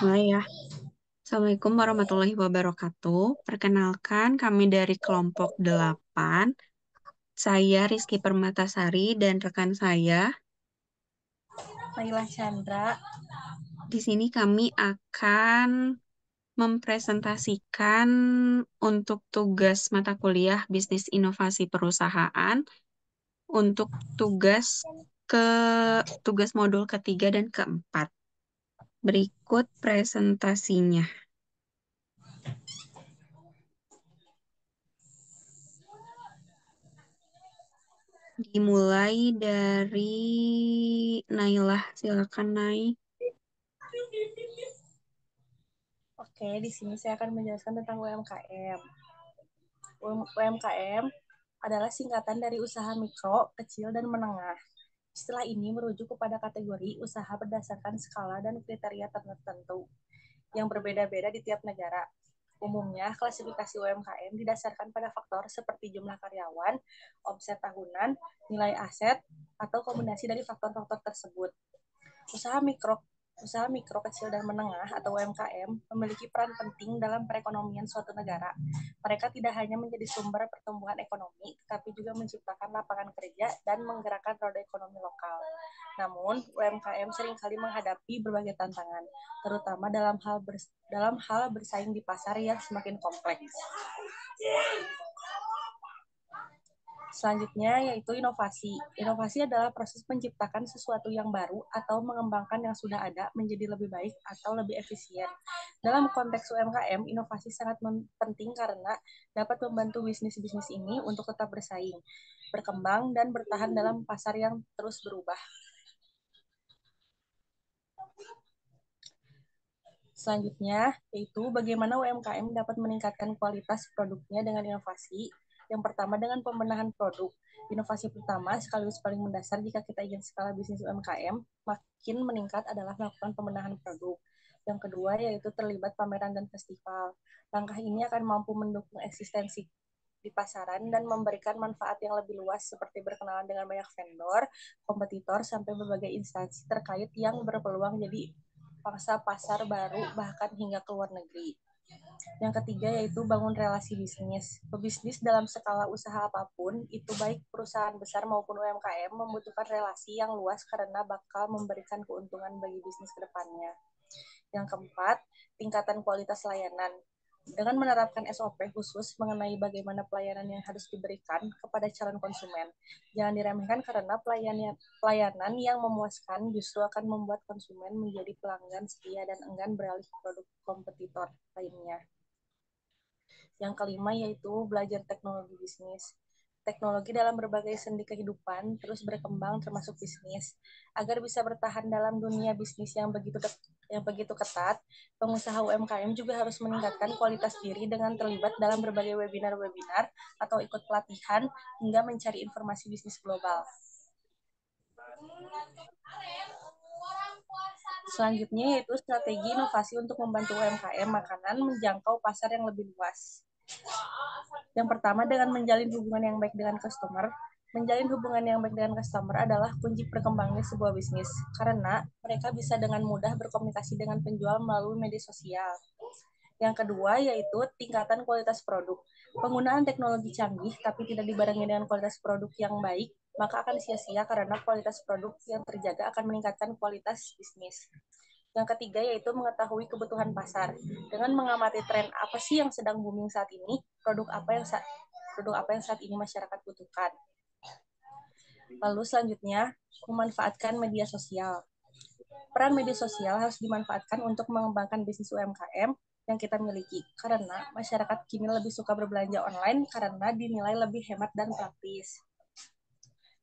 Mulai ya. Assalamualaikum warahmatullahi wabarakatuh. Perkenalkan, kami dari kelompok 8. Saya Rizky Permatasari dan rekan saya. Naila Chandra. Di sini kami akan mempresentasikan untuk tugas mata kuliah Bisnis Inovasi Perusahaan untuk ke tugas modul ketiga dan keempat. Berikut presentasinya. Dimulai dari Nailah, silakan Nai. Oke, di sini saya akan menjelaskan tentang UMKM. UMKM adalah singkatan dari usaha mikro, kecil, dan menengah. Istilah ini merujuk kepada kategori usaha berdasarkan skala dan kriteria tertentu yang berbeda-beda di tiap negara. Umumnya, klasifikasi UMKM didasarkan pada faktor seperti jumlah karyawan, omset tahunan, nilai aset, atau kombinasi dari faktor-faktor tersebut. Usaha mikro Usaha mikro, kecil, dan menengah atau UMKM memiliki peran penting dalam perekonomian suatu negara. Mereka tidak hanya menjadi sumber pertumbuhan ekonomi, tetapi juga menciptakan lapangan kerja dan menggerakkan roda ekonomi lokal. Namun, UMKM seringkali menghadapi berbagai tantangan, terutama dalam hal bersaing di pasar yang semakin kompleks. Selanjutnya yaitu inovasi. Inovasi adalah proses menciptakan sesuatu yang baru atau mengembangkan yang sudah ada menjadi lebih baik atau lebih efisien. Dalam konteks UMKM, inovasi sangat penting karena dapat membantu bisnis-bisnis ini untuk tetap bersaing, berkembang, dan bertahan dalam pasar yang terus berubah. Selanjutnya, yaitu bagaimana UMKM dapat meningkatkan kualitas produknya dengan inovasi. Yang pertama, dengan pembenahan produk. Inovasi pertama, sekaligus paling mendasar jika kita ingin skala bisnis UMKM makin meningkat adalah melakukan pembenahan produk. Yang kedua, yaitu terlibat pameran dan festival. Langkah ini akan mampu mendukung eksistensi di pasaran dan memberikan manfaat yang lebih luas seperti berkenalan dengan banyak vendor, kompetitor, sampai berbagai instansi terkait yang berpeluang jadi pangsa pasar baru bahkan hingga ke luar negeri. Yang ketiga yaitu bangun relasi bisnis. Pebisnis dalam skala usaha apapun, itu baik perusahaan besar maupun UMKM, membutuhkan relasi yang luas karena bakal memberikan keuntungan bagi bisnis ke depannya. Yang keempat, tingkatan kualitas layanan. Dengan menerapkan SOP khusus mengenai bagaimana pelayanan yang harus diberikan kepada calon konsumen. Jangan diremehkan karena pelayanan yang memuaskan justru akan membuat konsumen menjadi pelanggan setia dan enggan beralih ke produk kompetitor lainnya. Yang kelima yaitu belajar teknologi bisnis. Teknologi dalam berbagai sendi kehidupan terus berkembang termasuk bisnis. Agar bisa bertahan dalam dunia bisnis yang begitu ketat, pengusaha UMKM juga harus meningkatkan kualitas diri dengan terlibat dalam berbagai webinar-webinar atau ikut pelatihan hingga mencari informasi bisnis global. Selanjutnya yaitu strategi inovasi untuk membantu UMKM makanan menjangkau pasar yang lebih luas. Yang pertama, dengan menjalin hubungan yang baik dengan customer. Menjalin hubungan yang baik dengan customer adalah kunci perkembangannya sebuah bisnis, karena mereka bisa dengan mudah berkomunikasi dengan penjual melalui media sosial. Yang kedua, yaitu tingkatan kualitas produk. Penggunaan teknologi canggih, tapi tidak dibarengi dengan kualitas produk yang baik, maka akan sia-sia karena kualitas produk yang terjaga akan meningkatkan kualitas bisnis. Yang ketiga yaitu mengetahui kebutuhan pasar. Dengan mengamati tren apa sih yang sedang booming saat ini, produk apa yang saat ini masyarakat butuhkan. Lalu selanjutnya, memanfaatkan media sosial. Peran media sosial harus dimanfaatkan untuk mengembangkan bisnis UMKM yang kita miliki, karena masyarakat kini lebih suka berbelanja online karena dinilai lebih hemat dan praktis.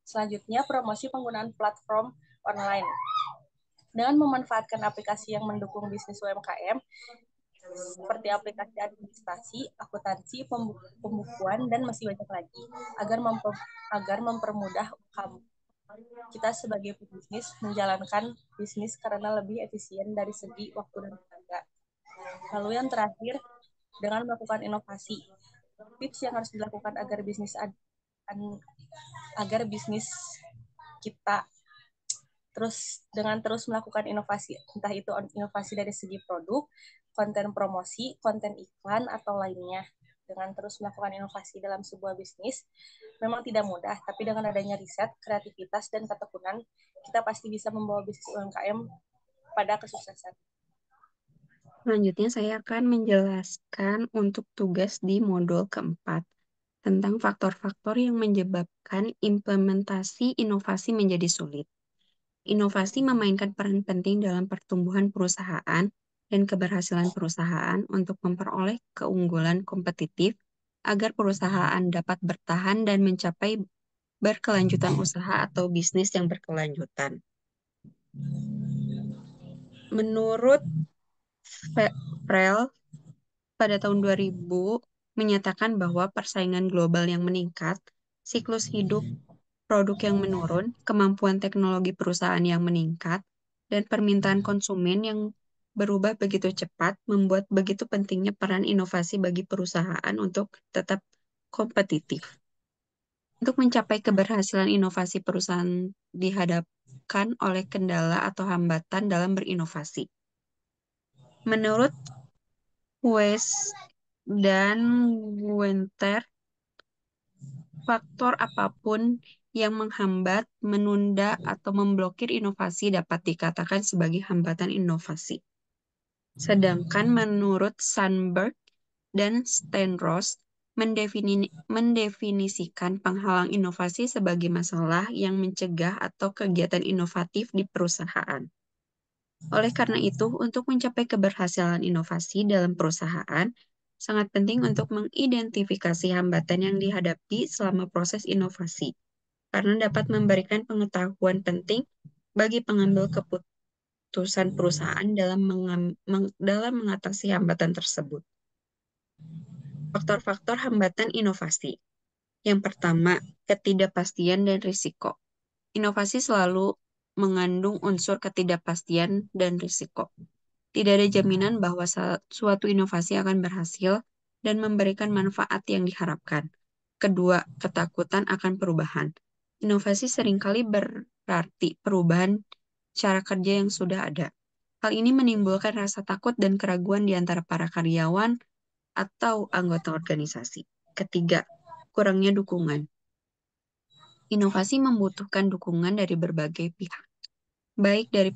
Selanjutnya, promosi penggunaan platform online. Dengan memanfaatkan aplikasi yang mendukung bisnis UMKM, seperti aplikasi administrasi, akuntansi, pembukuan, dan masih banyak lagi, agar mempermudah kita sebagai pebisnis menjalankan bisnis karena lebih efisien dari segi waktu dan tenaga. Lalu yang terakhir, dengan melakukan inovasi. Tips yang harus dilakukan agar bisnis kita Terus dengan terus melakukan inovasi, entah itu inovasi dari segi produk, konten promosi, konten iklan, atau lainnya. Dengan terus melakukan inovasi dalam sebuah bisnis, memang tidak mudah, tapi dengan adanya riset, kreativitas, dan ketekunan, kita pasti bisa membawa bisnis UMKM pada kesuksesan. Selanjutnya saya akan menjelaskan untuk tugas di modul keempat tentang faktor-faktor yang menyebabkan implementasi inovasi menjadi sulit. Inovasi memainkan peran penting dalam pertumbuhan perusahaan dan keberhasilan perusahaan untuk memperoleh keunggulan kompetitif agar perusahaan dapat bertahan dan mencapai berkelanjutan usaha atau bisnis yang berkelanjutan. Menurut Frel, pada tahun 2000 menyatakan bahwa persaingan global yang meningkat, siklus hidup produk yang menurun, kemampuan teknologi perusahaan yang meningkat, dan permintaan konsumen yang berubah begitu cepat membuat begitu pentingnya peran inovasi bagi perusahaan untuk tetap kompetitif. Untuk mencapai keberhasilan inovasi, perusahaan dihadapkan oleh kendala atau hambatan dalam berinovasi. Menurut West dan Guenter, faktor apapun yang menghambat, menunda, atau memblokir inovasi dapat dikatakan sebagai hambatan inovasi. Sedangkan menurut Sandberg dan Steinroth, mendefinisikan penghalang inovasi sebagai masalah yang mencegah atau kegiatan inovatif di perusahaan. Oleh karena itu, untuk mencapai keberhasilan inovasi dalam perusahaan, sangat penting untuk mengidentifikasi hambatan yang dihadapi selama proses inovasi, karena dapat memberikan pengetahuan penting bagi pengambil keputusan perusahaan dalam mengatasi hambatan tersebut. Faktor-faktor hambatan inovasi. Yang pertama, ketidakpastian dan risiko. Inovasi selalu mengandung unsur ketidakpastian dan risiko. Tidak ada jaminan bahwa suatu inovasi akan berhasil dan memberikan manfaat yang diharapkan. Kedua, ketakutan akan perubahan. Inovasi seringkali berarti perubahan cara kerja yang sudah ada. Hal ini menimbulkan rasa takut dan keraguan di antara para karyawan atau anggota organisasi. Ketiga, kurangnya dukungan. Inovasi membutuhkan dukungan dari berbagai pihak, baik dari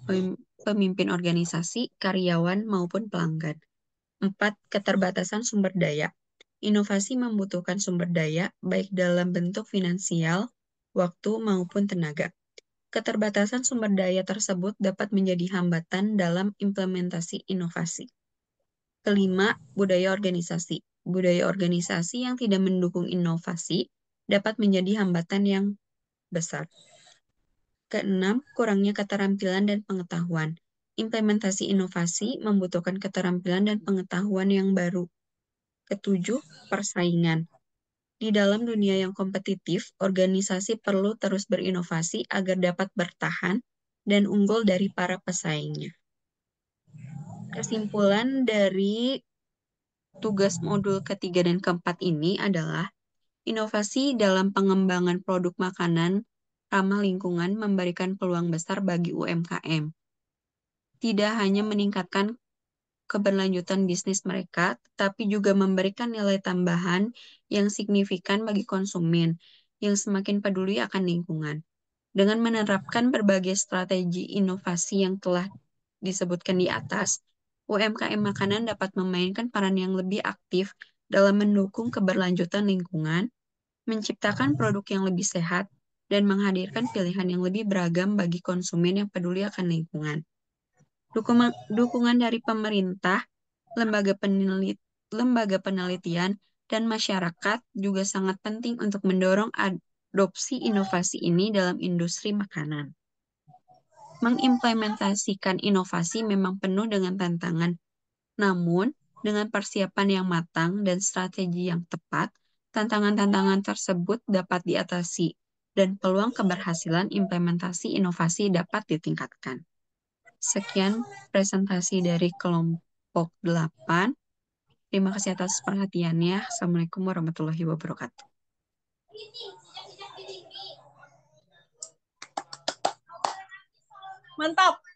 pemimpin organisasi, karyawan, maupun pelanggan. Empat, keterbatasan sumber daya. Inovasi membutuhkan sumber daya, baik dalam bentuk finansial, waktu, maupun tenaga. Keterbatasan sumber daya tersebut dapat menjadi hambatan dalam implementasi inovasi. Kelima, budaya organisasi. Budaya organisasi yang tidak mendukung inovasi dapat menjadi hambatan yang besar. Keenam, kurangnya keterampilan dan pengetahuan. Implementasi inovasi membutuhkan keterampilan dan pengetahuan yang baru. Ketujuh, persaingan. Di dalam dunia yang kompetitif, organisasi perlu terus berinovasi agar dapat bertahan dan unggul dari para pesaingnya. Kesimpulan dari tugas modul ketiga dan keempat ini adalah inovasi dalam pengembangan produk makanan ramah lingkungan memberikan peluang besar bagi UMKM. Tidak hanya meningkatkan keberlanjutan bisnis mereka, tetapi juga memberikan nilai tambahan yang signifikan bagi konsumen yang semakin peduli akan lingkungan. Dengan menerapkan berbagai strategi inovasi yang telah disebutkan di atas, UMKM makanan dapat memainkan peran yang lebih aktif dalam mendukung keberlanjutan lingkungan, menciptakan produk yang lebih sehat, dan menghadirkan pilihan yang lebih beragam bagi konsumen yang peduli akan lingkungan. Dukungan dari pemerintah, lembaga penelitian, dan masyarakat juga sangat penting untuk mendorong adopsi inovasi ini dalam industri makanan. Mengimplementasikan inovasi memang penuh dengan tantangan, namun dengan persiapan yang matang dan strategi yang tepat, tantangan-tantangan tersebut dapat diatasi dan peluang keberhasilan implementasi inovasi dapat ditingkatkan. Sekian presentasi dari kelompok 8. Terima kasih atas perhatiannya. Assalamualaikum warahmatullahi wabarakatuh. Mantap.